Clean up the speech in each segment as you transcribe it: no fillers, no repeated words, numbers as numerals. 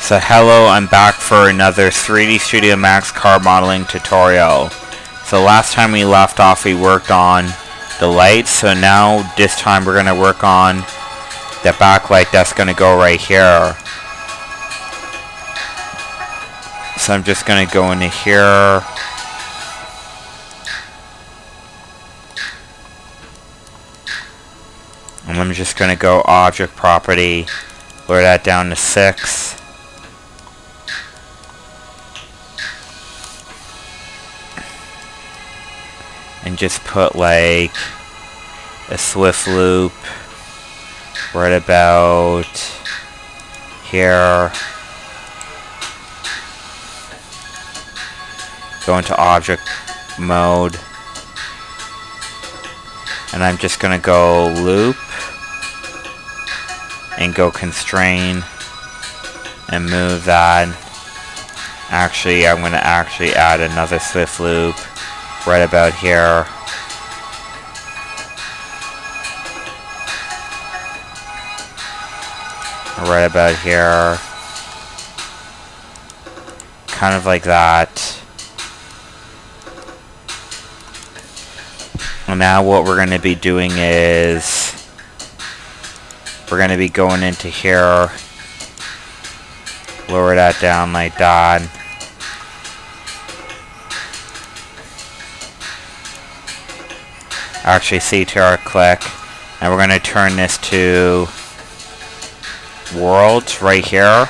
So hello, I'm back for another 3D Studio Max car modeling tutorial. So last time we left off we worked on the lights, so now this time we're going to work on the backlight that's going to go right here. So I'm just going to go into here. And I'm just going to go Object Property, lower that down to 6. And just put like a swift loop right about here. Go into object mode. And I'm just going to go loop and go constrain and move that. Actually, I'm going to add another swift loop right about here. Right about here. Kind of like that. And now what we're going to be doing is we're going to be going into here. Lower that down like that. Actually, CTR click, and we're going to turn this to worlds right here,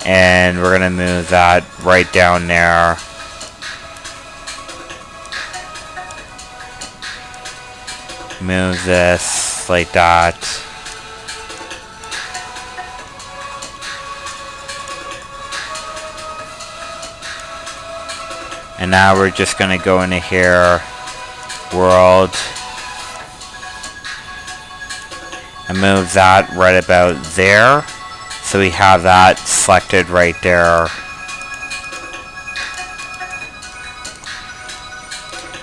and we're going to move that right down there. Move this like that. And now we're just going to go into here, world, and move that right about there, so we have that selected right there.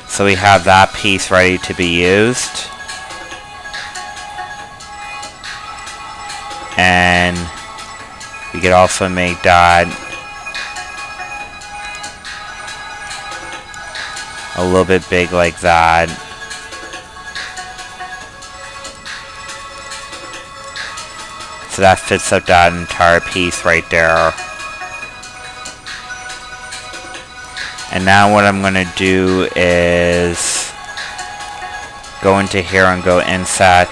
So we have that piece ready to be used. And we could also make that a little bit big like that. So that fits up that entire piece right there. And now what I'm going to do is go into here and go inset.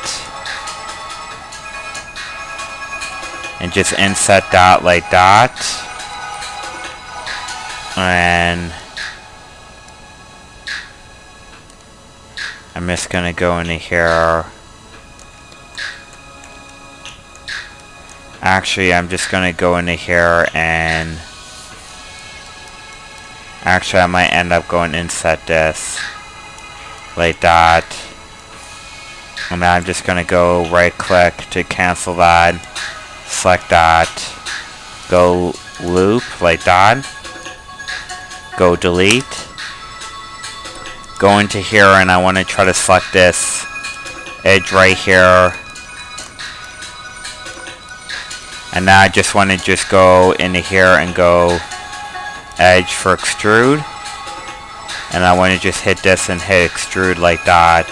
And just inset that like that. And I'm just going to go into here. Actually, I'm just going to go into here and actually I might end up going inset this like that. And now I'm just going to go right click to cancel that. Select that. Go loop like that. Go delete. Go into here and I want to try to select this edge right here. And now I just want to just go into here and go edge for extrude. And I want to just hit this and hit extrude like that.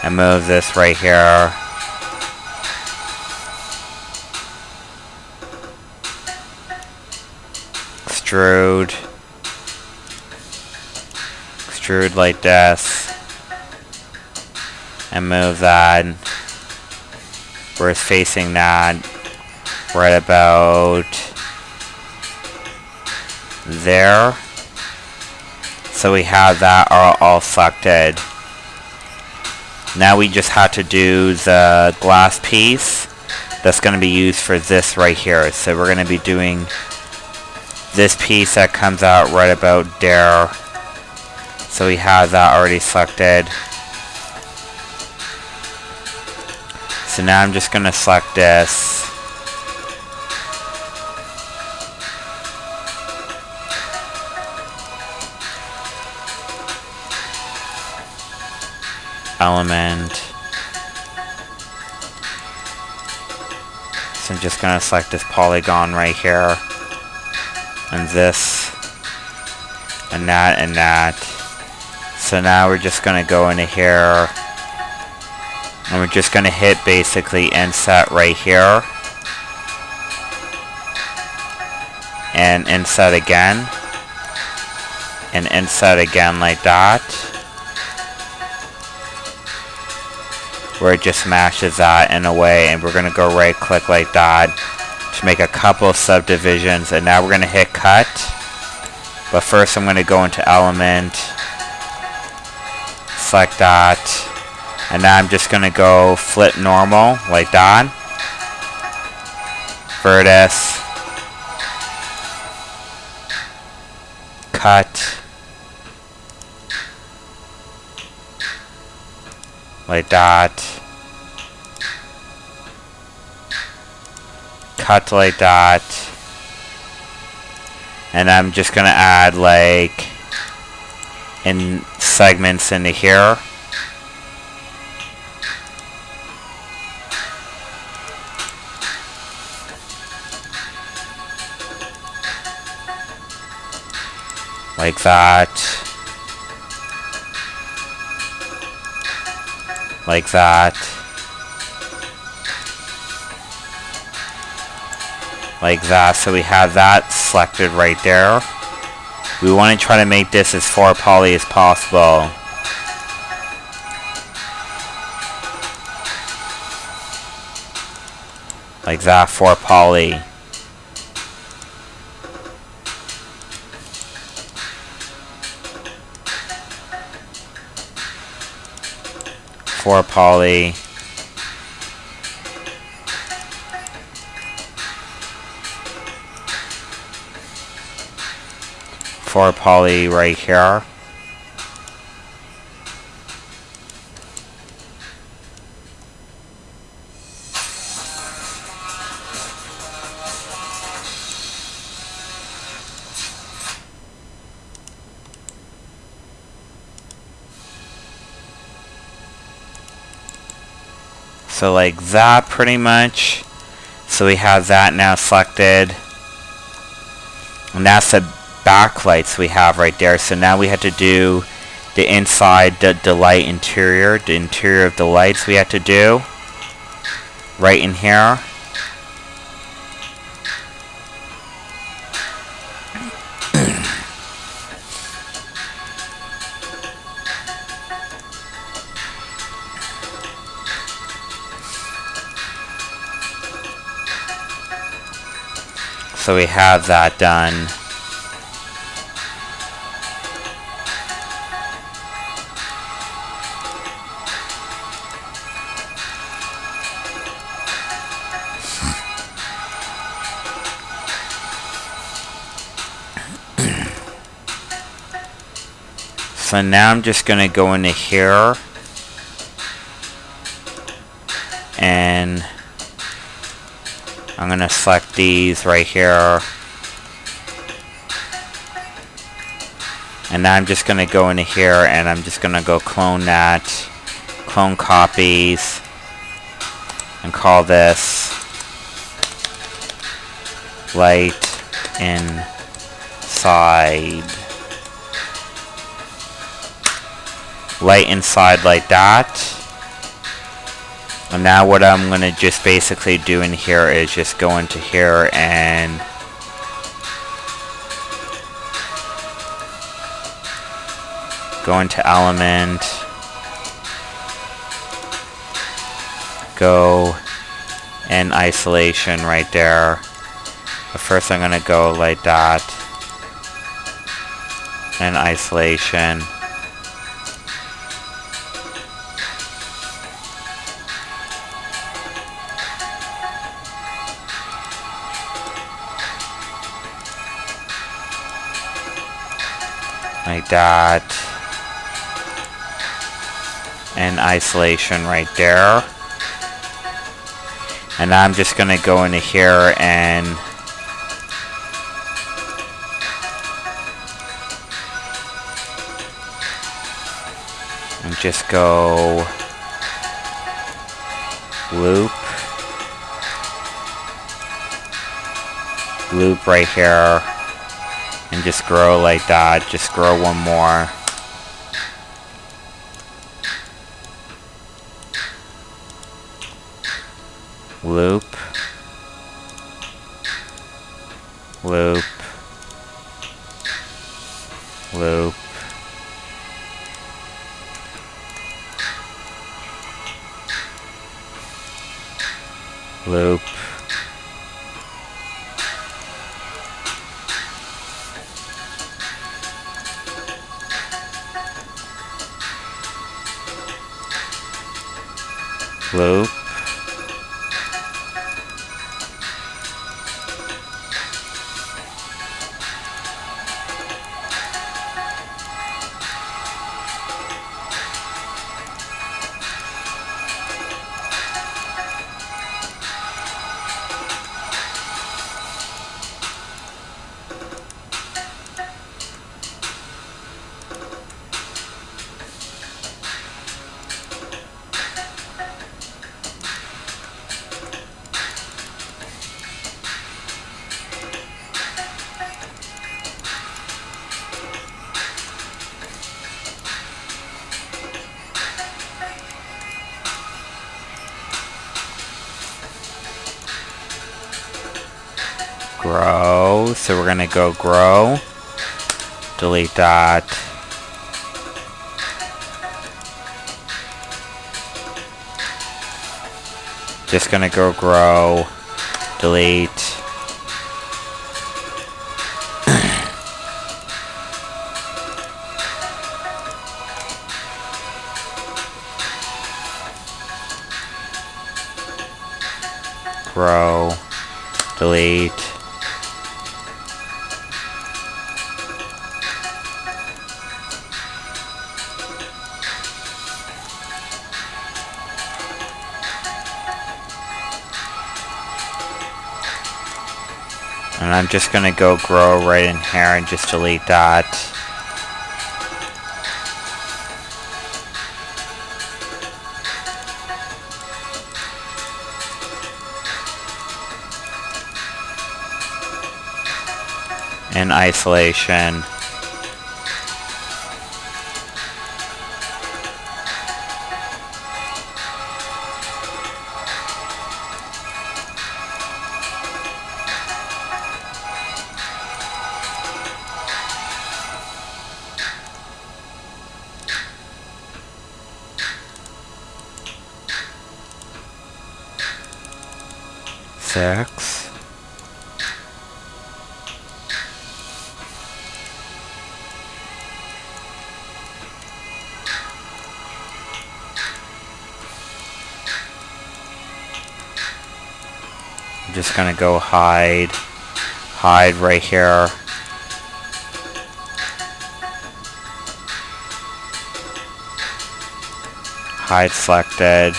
And move this right here. Extrude. Extrude like this. And move that. Where it's facing that. Right about there. So we have that all selected. Now we just have to do the glass piece that's going to be used for this right here. So we're going to be doing this piece that comes out right about there. So we have that already selected. So now I'm just going to select this. Element. I'm just going to select this polygon right here. And this. And that and that. So now we're just going to go into here. And we're just going to hit basically inset right here. And inset again. And inset again like that. Where it just mashes that in a way, and we're going to go right click like that to make a couple of subdivisions, and now we're going to hit cut. But first I'm going to go into element, select that, and now I'm just going to go flip normal like that. Vertex, cut, like that, cut like that, and I'm just gonna add like in segments into here. Like that. Like that. Like that. So we have that selected right there. We want to try to make this as 4 poly as possible. Like that, 4 poly. Four poly. Four poly right here. So like that pretty much. So we have that now selected. And that's the backlights we have right there. So now we have to do the inside, the light interior. The interior of the lights we have to do. Right in here. So we have that done. So now I'm just going to go into here. And I'm going to select these right here. And now I'm just going to go into here and I'm just going to go clone that. Clone copies. And call this light inside. Light inside like that. And now what I'm going to just basically do in here is just go into here and go into element, go in isolation right there. But first I'm going to go like that, and isolation. Like that. And isolation right there. And I'm just going to go into here and just go loop. loop right here, and just grow like that. Just grow one more. Loop, loop, loop, loop, loop, grow. So we're gonna go grow, delete that. Just gonna go grow, delete. Grow, delete. And I'm just gonna go grow right in here and just delete that. In isolation. Six. I'm just gonna go hide right here. Hide selected.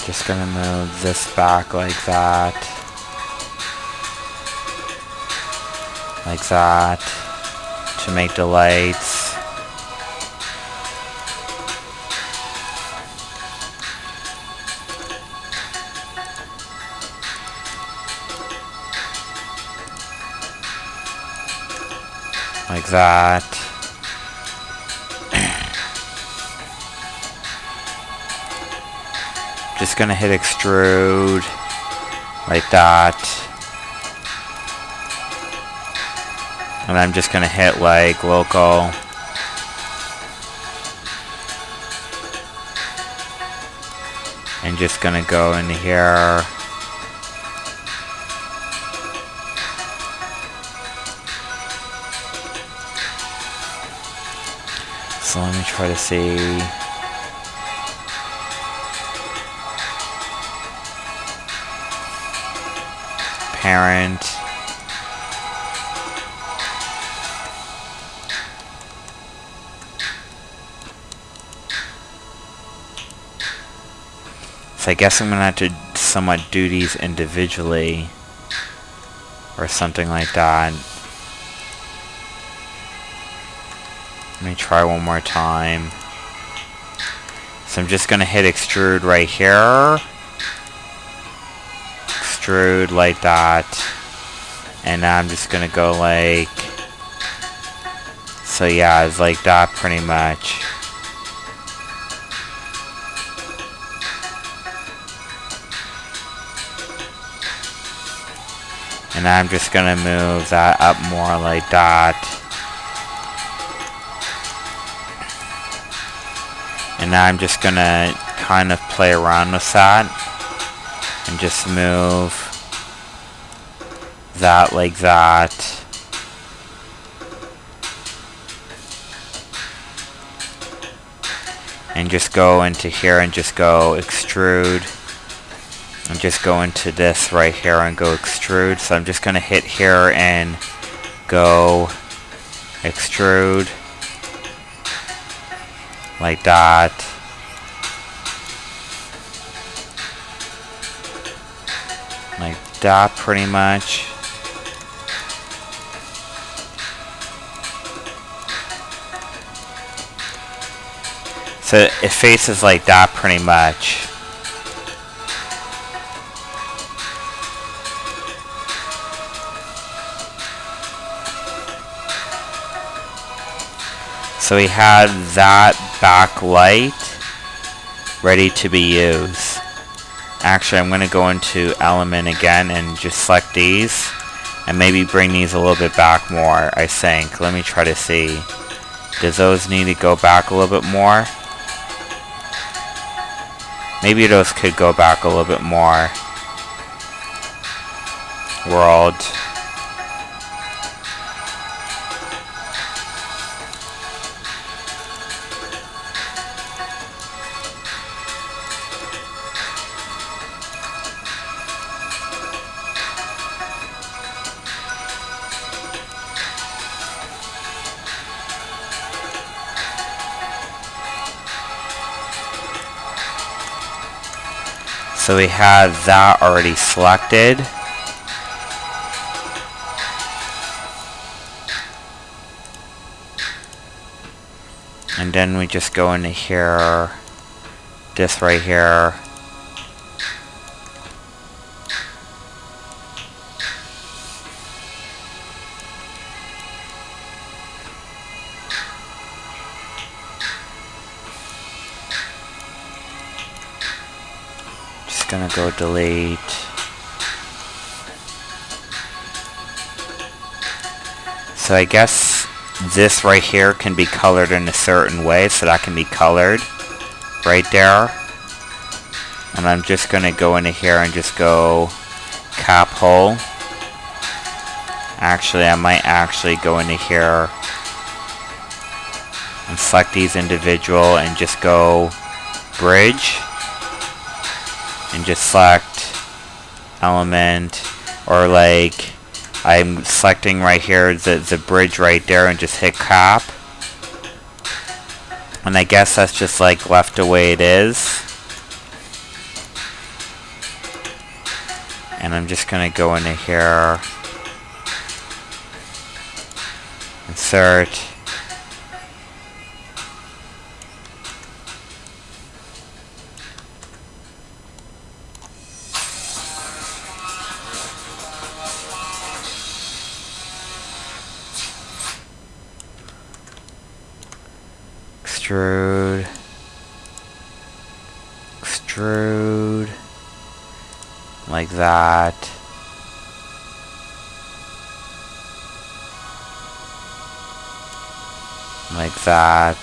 Just gonna move this back like that. Like that. To make the lights. Like that. Just gonna hit extrude like that. And I'm just gonna hit like local. And just gonna go in here. So let me try to see. Parent. So I guess I'm gonna have to somewhat do these individually. Or something like that. Let me try one more time. So I'm just gonna hit extrude right here. Extrude like that. And now I'm just gonna go like... So yeah, it's like that pretty much. And I'm just gonna move that up more like that. And now I'm just gonna kind of play around with that. And just move that like that. And just go into here and just go extrude. And just go into this right here and go extrude. So I'm just gonna hit here and go extrude. Like that. Like that pretty much. So it faces like that pretty much. So we had that backlight ready to be used. Actually, I'm going to go into element again and just select these and maybe bring these a little bit back more, I think. Let me try to see. Does those need to go back a little bit more? Maybe those could go back a little bit more. World. So we had that already selected. And then we just go into here, this right here. Gonna go delete. So I guess this right here can be colored in a certain way, so that can be colored right there. And I'm just gonna go into here and just go cap hole. Actually, I might actually go into here and select these individual and just go bridge. And just select element, or like I'm selecting right here the bridge right there and just hit cap. And I guess that's just like left the way it is. And I'm just gonna go into here, insert. Extrude, extrude, like that. like that.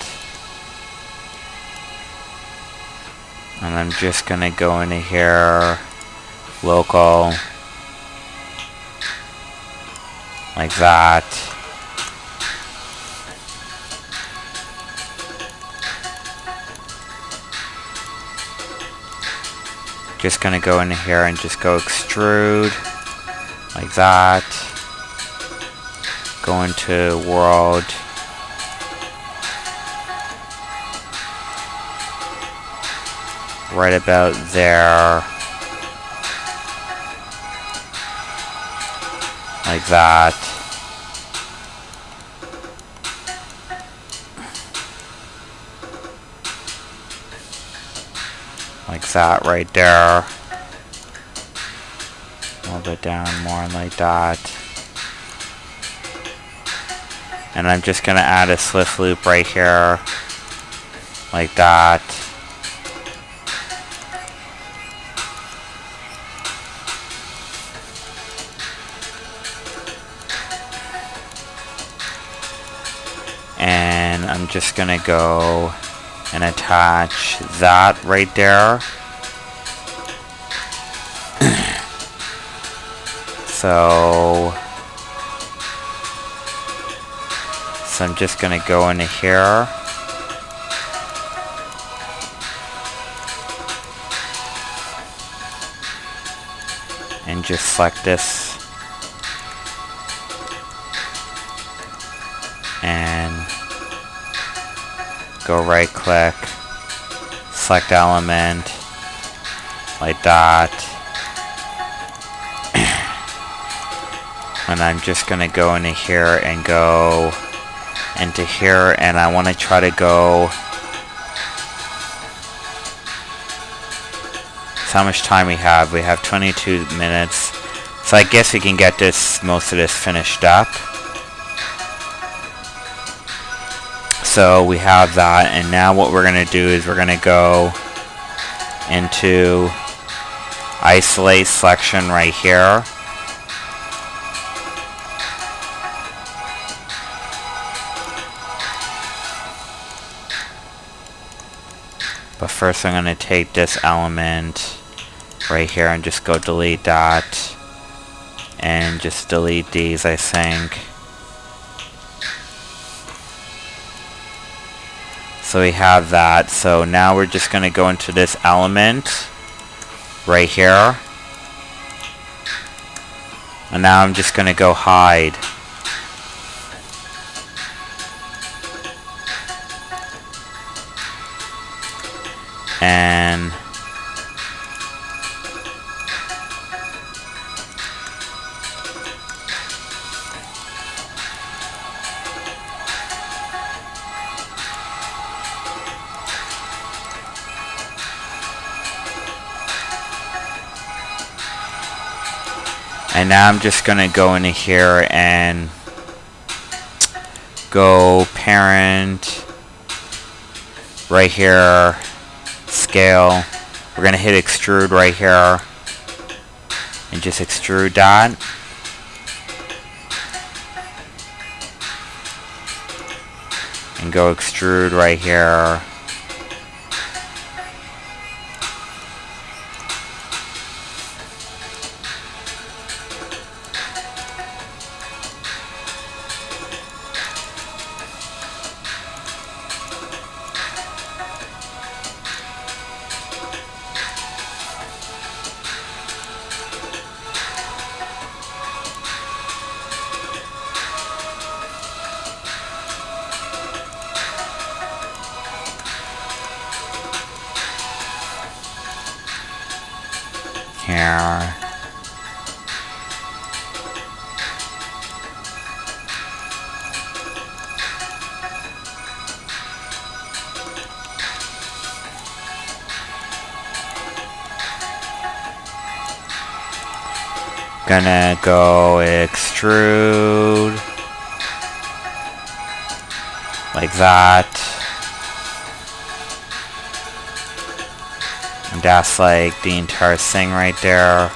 And I'm just gonna go into here, local, like that. Just gonna go into here and just go extrude, like that. Go into world. Right about there. Like that. Like that right there. A little bit down more like that. And I'm just gonna add a swift loop right here. Like that. And I'm just gonna go and attach that right there. So I'm just gonna go into here. And just select this. And go right click, select element, like that. And I'm just gonna go into here and go into here, and I want to try to go. So how much time we have? We have 22 minutes. So I guess we can get most of this finished up. So we have that, and now what we're going to do is we're going to go into isolate selection right here. But first I'm going to take this element right here and just go delete that. And just delete these, I think. So we have that. So now we're just going to go into this element right here. And now I'm just going to go hide. And now I'm just going to go into here and go parent, right here, scale. We're going to hit extrude right here and just extrude that. And go extrude right here. Here. Gonna go extrude like that. And that's like the entire thing right there.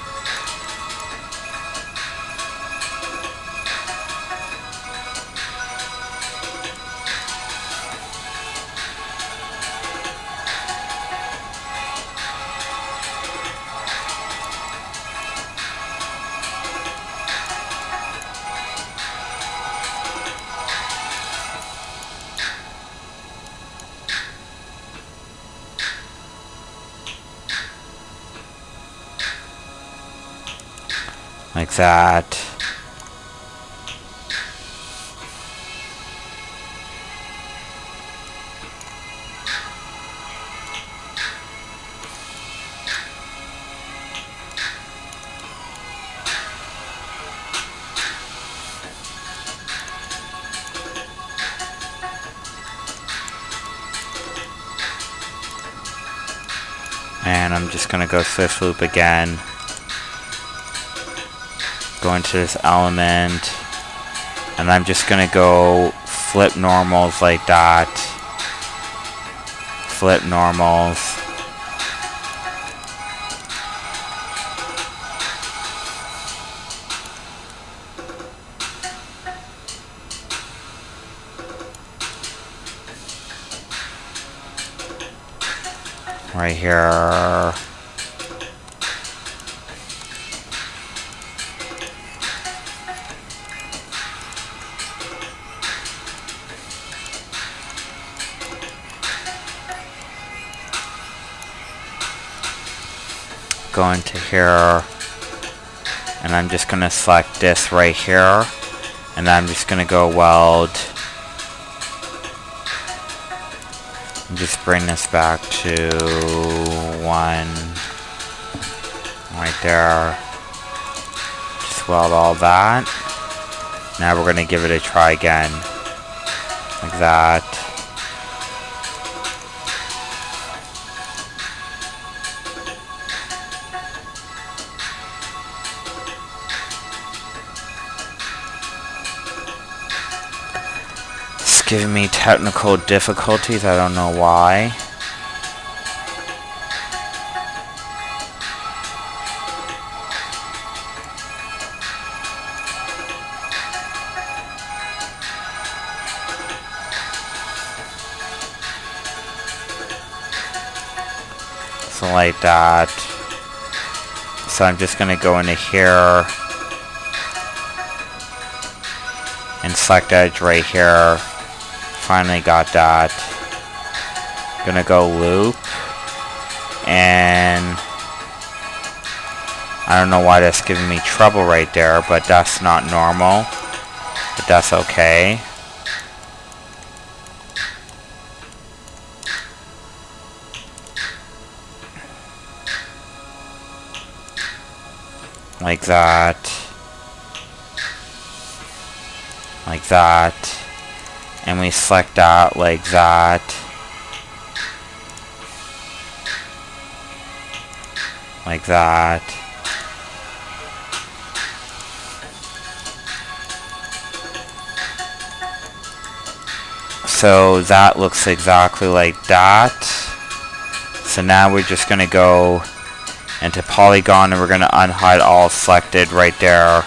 like that. And I'm just going to go swift loop again. Go into this element. And I'm just going to go flip normals like that. Flip normals. Right here. Go into here. And I'm just going to select this right here. And I'm just going to go weld. And just bring this back to 1 right there. Just weld all that. Now we're going to give it a try again. Like that. Giving me technical difficulties, I don't know why. So like that. So I'm just going to go into here and select edge right here. Finally got that. Gonna go loop. And I don't know why that's giving me trouble right there, but that's not normal. But that's okay. Like that. Like that. And we select that like that. Like that. So that looks exactly like that. So now we're just going to go into polygon and we're going to unhide all selected right there.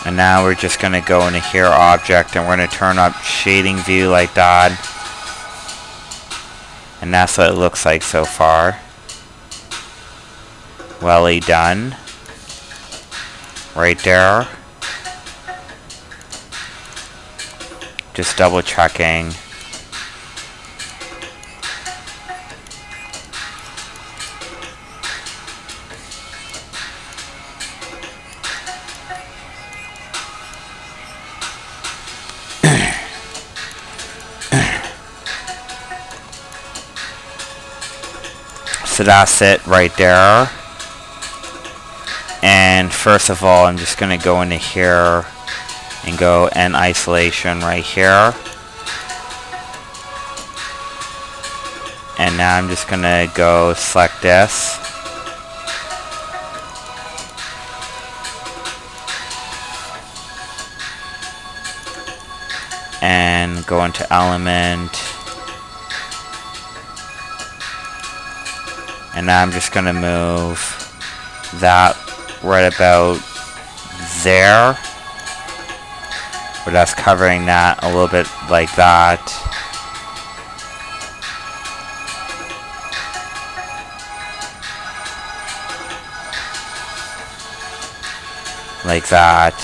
And now we're just going to go into here, object, and we're going to turn up shading view like that. And that's what it looks like so far. Welly done. Right there. Just double checking. So that's it right there. And first of all, I'm just going to go into here and go end isolation right here. And now I'm just going to go select this. And go into element. And now I'm just going to move that right about there. Where that's covering that a little bit like that. Like that.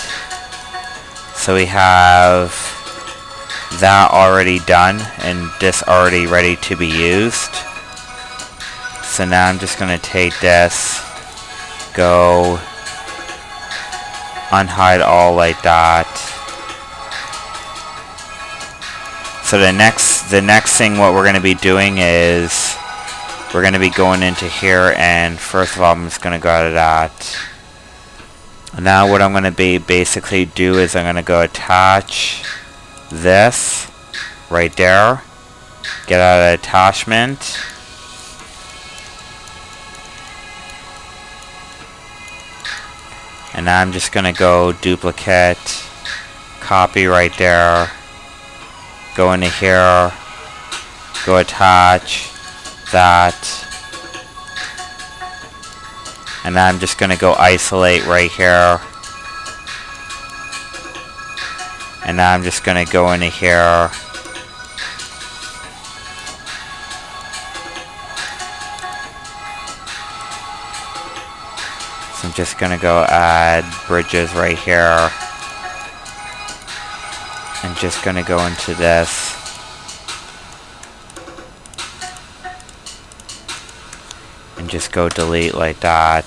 So we have that already done and this already ready to be used. So now I'm just going to take this, go unhide all like that. So the next thing what we're going to be doing is we're going to be going into here, and first of all I'm just going to go out of that. And now what I'm going to be basically do is I'm going to go attach this right there, get out of attachment, and now I'm just going to go duplicate, copy right there, go into here, go attach that, and now I'm just going to go isolate right here, and now I'm just going to go into here, so I'm just going to go add bridges right here, and just going to go into this, and just go delete like that.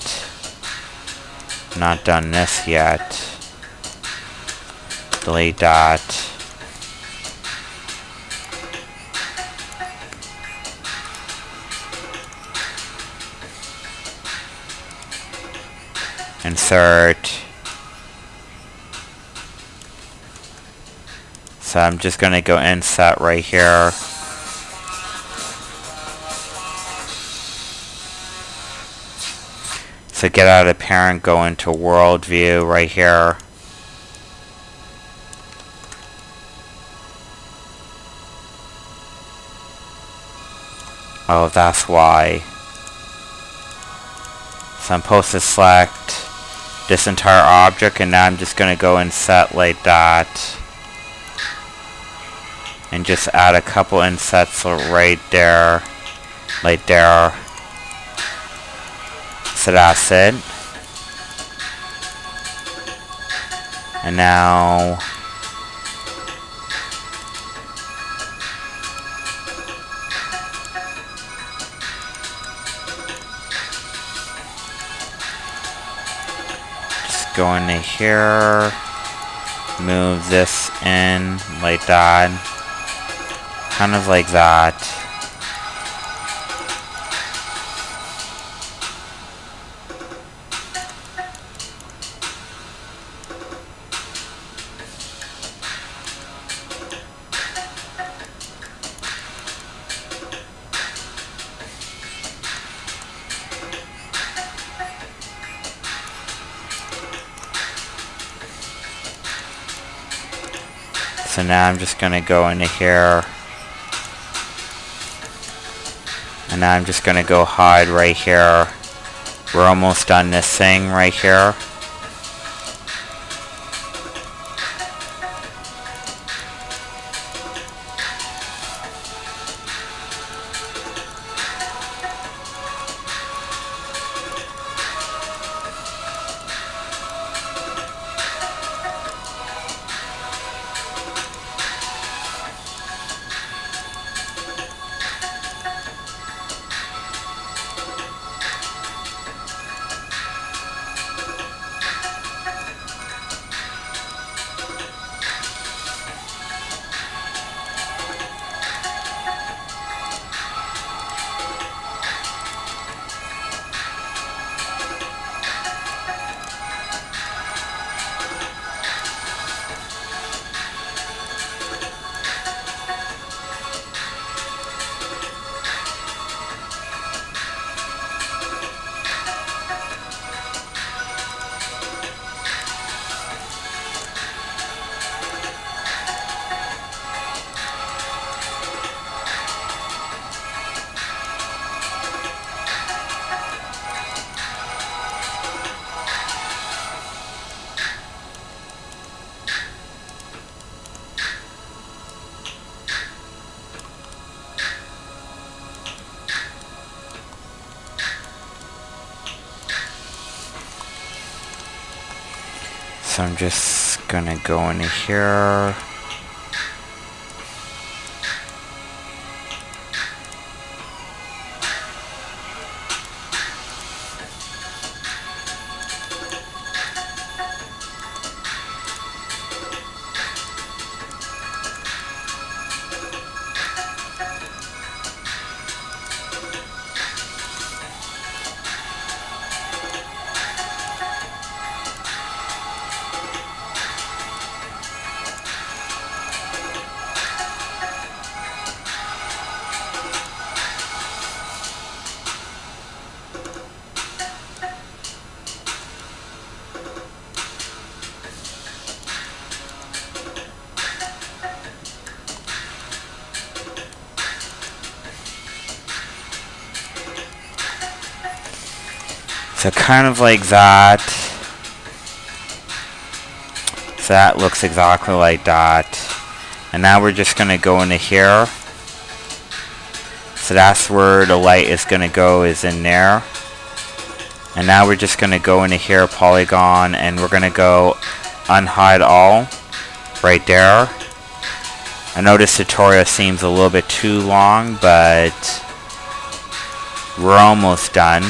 Not done this yet. Delete that. Insert. So I'm just going to go inset right here. So get out of parent, go into world view right here. Oh, that's why. So I'm supposed to select this entire object, and now I'm just going to go and set like that. And just add a couple insets right there. Like there. So that's it. And now just go into here, move this in like that, kind of like that. So now I'm just going to go into here, and now I'm just going to go hide right here. We're almost done this thing right here. So I'm just gonna go into here. So kind of like that. So that looks exactly like that. And now we're just going to go into here. So that's where the light is going to go, is in there. And now we're just going to go into here, polygon, and we're going to go unhide all right there. I know this tutorial seems a little bit too long, but we're almost done.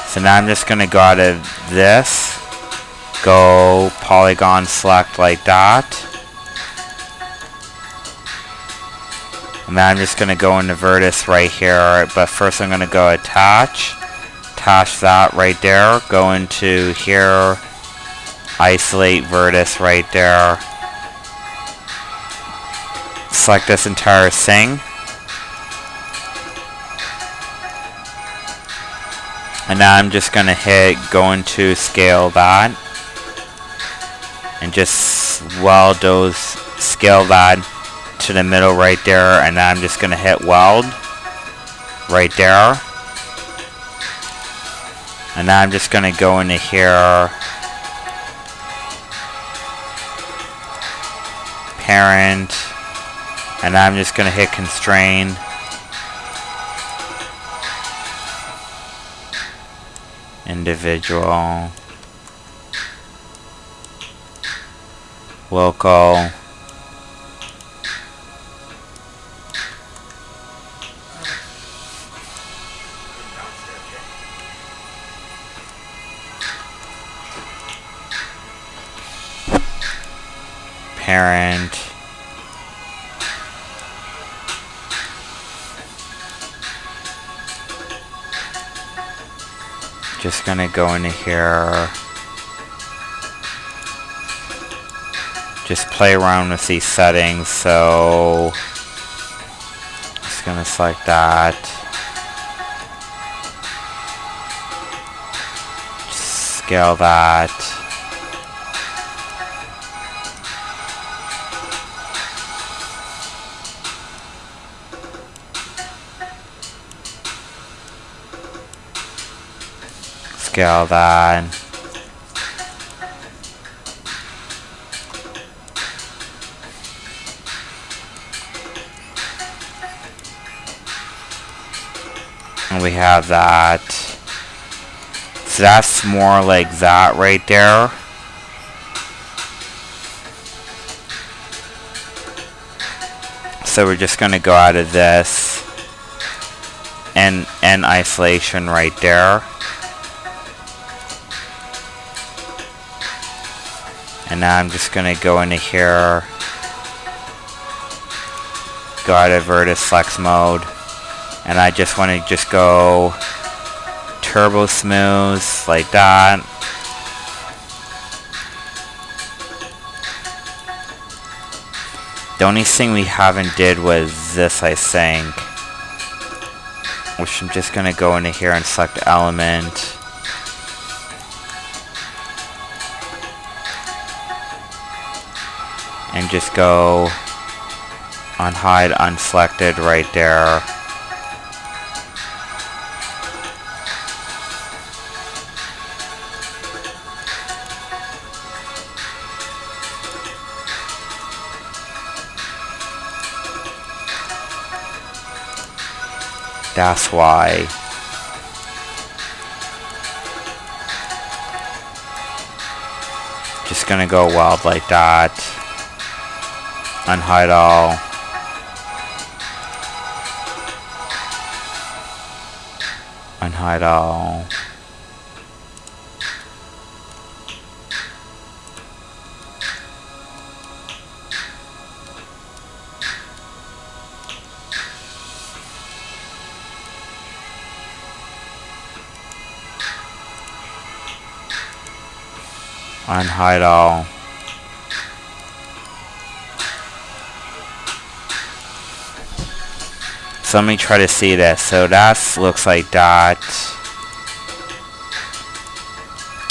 So now I'm just going to go out of this, go polygon select like that. And then I'm just going to go into vertex right here, but first I'm going to go attach that right there, go into here, isolate vertex right there, select this entire thing, and now I'm just going to hit go into scale that, and just weld those, scale that to the middle right there, and now I'm just going to hit weld right there. And now I'm just going to go into here, parent, and now I'm just going to hit constrain. Individual. Local. Parent. Just gonna go into here. Just play around with these settings, so just gonna select that. Just scale that. Scale that. And we have that. So that's more like that right there. So we're just going to go out of this and isolation right there. And now I'm just going to go into here, go out of vertex flex mode, and I just want to just go turbo smooth like that. The only thing we haven't did was this, I think, which I'm just going to go into here and select element. And just go on hide unselected right there. That's why. Just gonna go wild like that. Unhide all. Unhide all. Unhide all. So let me try to see this. So that looks like that.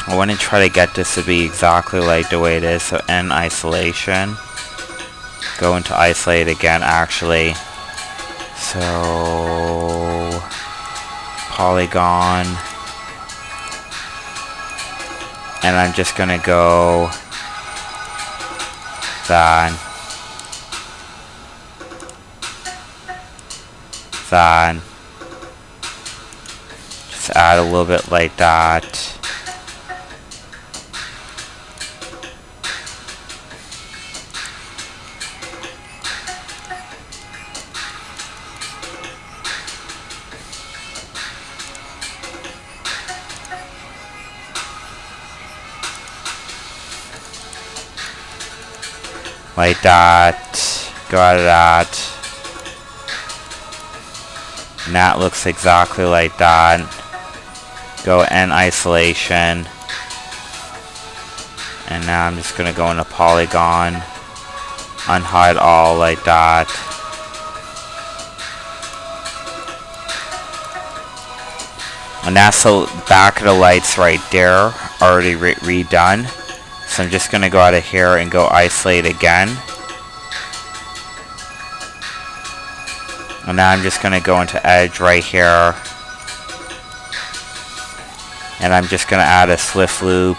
I want to try to get this to be exactly like the way it is. So end isolation. Go into isolate again actually. So polygon. And I'm just going to go that. Just add a little bit like that. Like that. Go out of that. And that looks exactly like that. Go N isolation. And now I'm just going to go into polygon. Unhide all like that. And that's the back of the lights right there. Already redone. So I'm just going to go out of here and go isolate again. And now I'm just going to go into edge right here. And I'm just going to add a swift loop.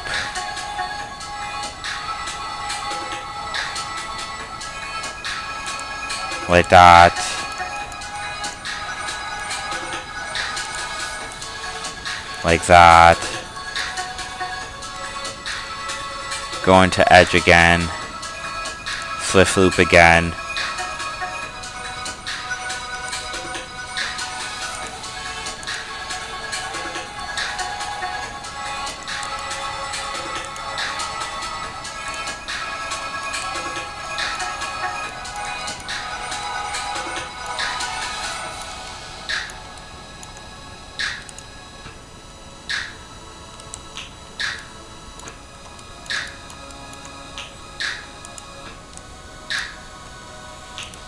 Like that. Like that. Go into edge again. Swift loop again.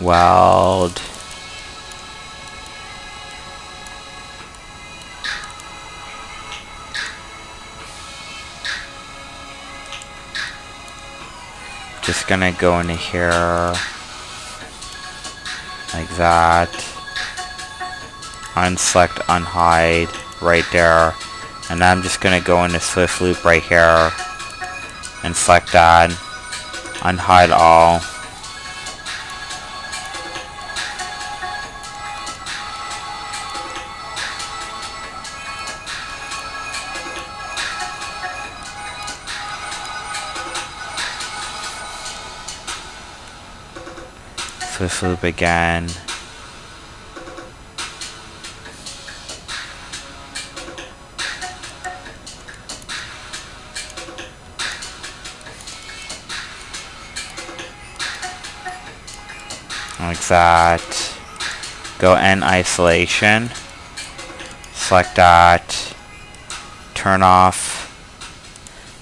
Weld. Just gonna go into here like that. Unselect, unhide right there. And now I'm just gonna go into swift loop right here and select that. Unhide all. Swift loop again. Like that. Go N isolation. Select that. Turn off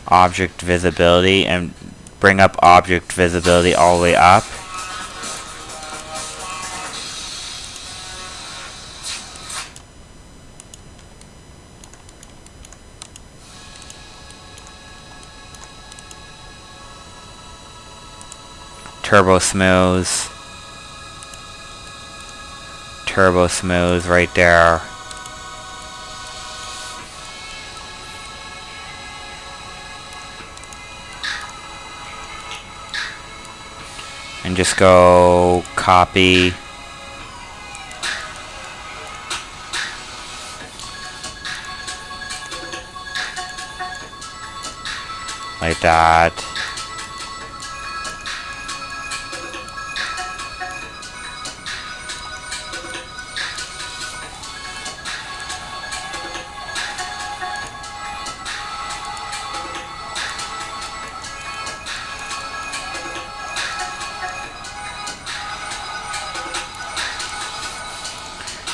object visibility and bring up object visibility all the way up. Turbo smooth. Turbo smooth right there. And just go copy. Like that.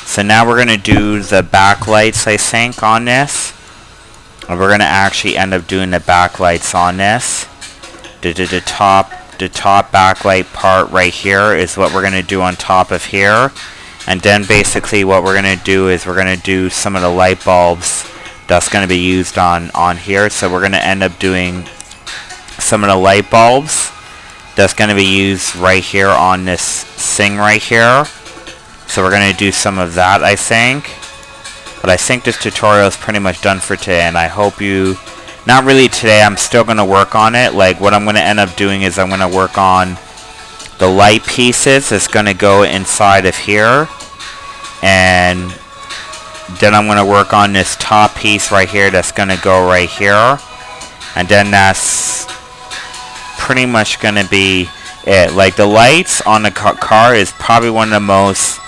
So now we're going to do the backlights, I think, on this. And we're going to actually end up doing the backlights on this. The top backlight part right here is what we're going to do on top of here. And then basically what we're going to do is we're going to do some of the light bulbs that's going to be used on here. So we're going to end up doing some of the light bulbs that's going to be used right here on this thing right here. So we're going to do some of that, I think. But I think this tutorial is pretty much done for today, and I hope you... Not really today, I'm still going to work on it. Like, what I'm going to end up doing is I'm going to work on the light pieces. It's going to go inside of here. And then I'm going to work on this top piece right here that's going to go right here. And then that's pretty much going to be it. Like, the lights on the car is probably one of the most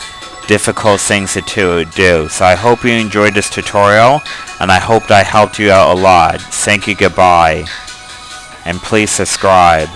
difficult things to do. So I hope you enjoyed this tutorial, and I hope that I helped you out a lot. Thank you, goodbye, and please subscribe.